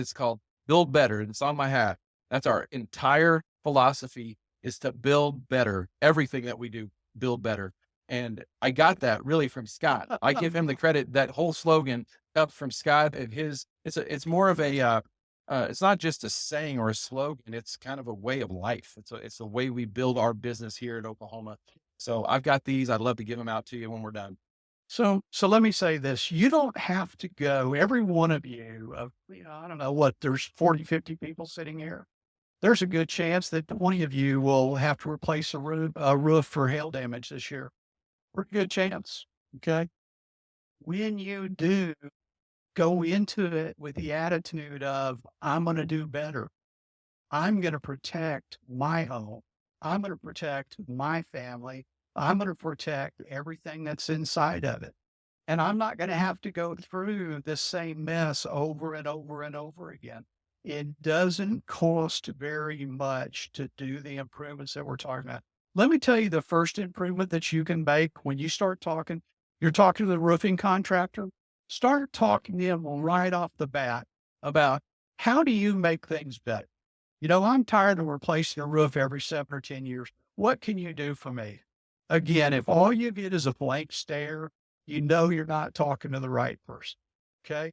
It's called Build Better, and it's on my hat. That's our entire philosophy is to build better. Everything that we do, build better. And I got that really from Scott. I give him the credit. That whole slogan comes from Scott and his it's more of a it's not just a saying or a slogan, it's kind of a way of life. It's a way we build our business here in Oklahoma. So I've got these. I'd love to give them out to you when we're done. So let me say this. You don't have to go, every one of you, I don't know what, there's 40, 50 people sitting here. There's a good chance that 20 of you will have to replace a roof for hail damage this year. Pretty good chance. Okay. When you do, go into it with the attitude of, I'm going to do better. I'm going to protect my home. I'm going to protect my family. I'm going to protect everything that's inside of it. And I'm not going to have to go through the same mess over and over and over again. It doesn't cost very much to do the improvements that we're talking about. Let me tell you the first improvement that you can make when you start talking, you're talking to the roofing contractor, start talking to them right off the bat about how do you make things better? I'm tired of replacing a roof every 7 or 10 years. What can you do for me? Again, if all you get is a blank stare, you're not talking to the right person. Okay.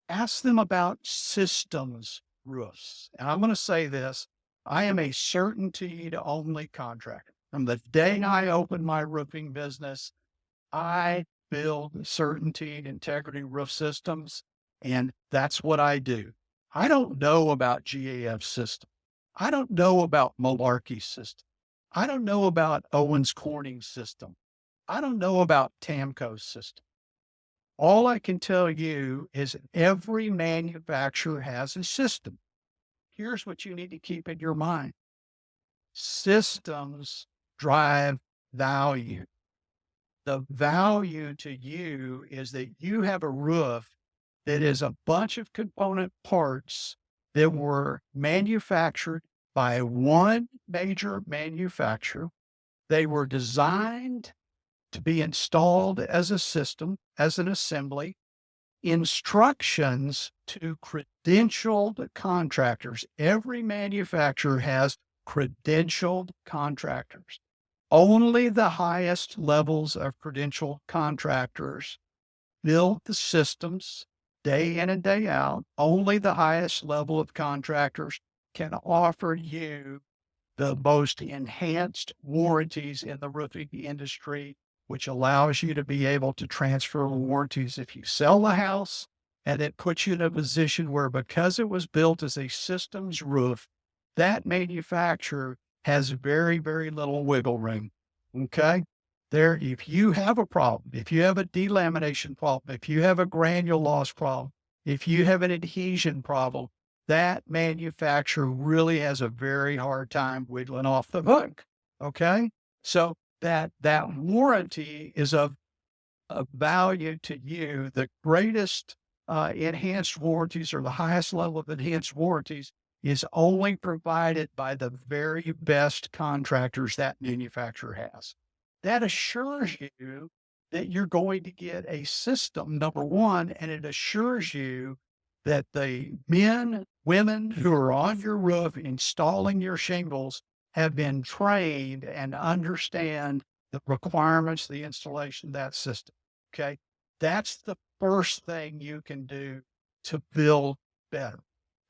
Ask them about systems roofs. And I'm going to say this, I am a certainty only contractor. From the day I opened my roofing business, I build certainty and integrity roof systems, and that's what I do. I don't know about GAF system. I don't know about Malarkey system. I don't know about Owens Corning system. I don't know about Tamco's system. All I can tell you is every manufacturer has a system. Here's what you need to keep in your mind. Systems drive value. The value to you is that you have a roof that is a bunch of component parts that were manufactured by one major manufacturer. They were designed to be installed as a system, as an assembly, instructions to credentialed contractors. Every manufacturer has credentialed contractors. Only the highest levels of credentialed contractors build the systems day in and day out. Only the highest level of contractors can offer you the most enhanced warranties in the roofing industry, which allows you to be able to transfer warranties if you sell the house. And it puts you in a position where, because it was built as a systems roof, that manufacturer has very, very little wiggle room. Okay. If you have a problem, if you have a delamination problem, if you have a granule loss problem, if you have an adhesion problem, that manufacturer really has a very hard time wiggling off the hook. Okay. So that warranty is of value to you. The greatest enhanced warranties, or the highest level of enhanced warranties, is only provided by the very best contractors that manufacturer has. That assures you that you're going to get a system, number one, and it assures you that the men, women who are on your roof installing your shingles have been trained and understand the requirements, the installation of that system. Okay. That's the first thing you can do to build better.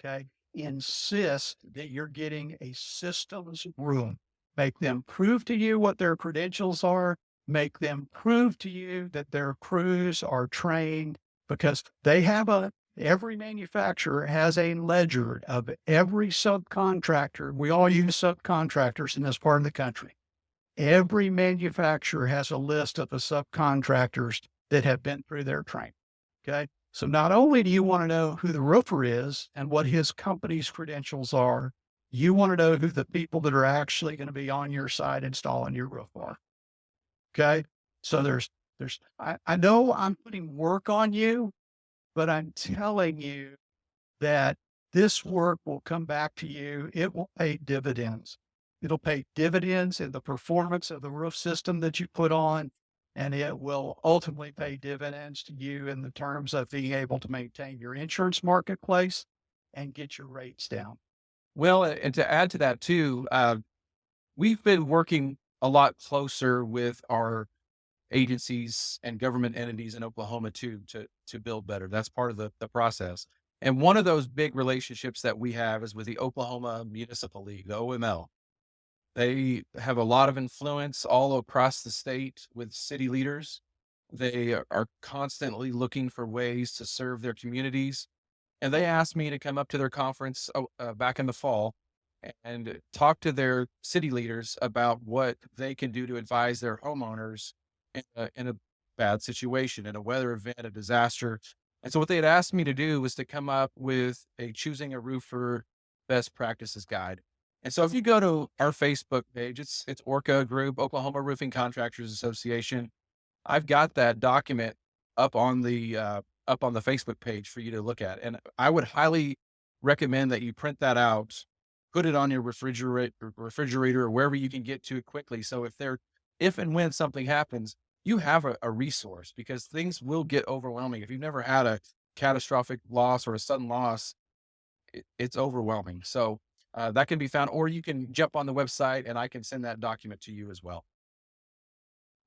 Okay. Insist that you're getting a systems room. Make them prove to you what their credentials are. Make them prove to you that their crews are trained, because every manufacturer has a ledger of every subcontractor. We all use subcontractors in this part of the country. Every manufacturer has a list of the subcontractors that have been through their training. Okay. So not only do you want to know who the roofer is and what his company's credentials are, you want to know who the people that are actually going to be on your side installing your roof are. Okay. So I know I'm putting work on you, but I'm telling you that this work will come back to you. It will pay dividends. It'll pay dividends in the performance of the roof system that you put on, and it will ultimately pay dividends to you in the terms of being able to maintain your insurance marketplace, and get your rates down. Well, and to add to that too, we've been working a lot closer with our agencies and government entities in Oklahoma too to build better. That's part of the process. And one of those big relationships that we have is with the Oklahoma Municipal League, the OML. They have a lot of influence all across the state with city leaders. They are constantly looking for ways to serve their communities. And they asked me to come up to their conference back in the fall and talk to their city leaders about what they can do to advise their homeowners in a bad situation, in a weather event, a disaster. And so what they had asked me to do was to come up with a choosing a roofer best practices guide. And so if you go to our Facebook page, it's ORCA group, Oklahoma Roofing Contractors Association. I've got that document up on the Facebook page for you to look at. And I would highly recommend that you print that out, put it on your refrigerator or wherever you can get to it quickly. So if and when something happens, you have a resource because things will get overwhelming. If you've never had a catastrophic loss or a sudden loss, it's overwhelming. So that can be found, or you can jump on the website and I can send that document to you as well.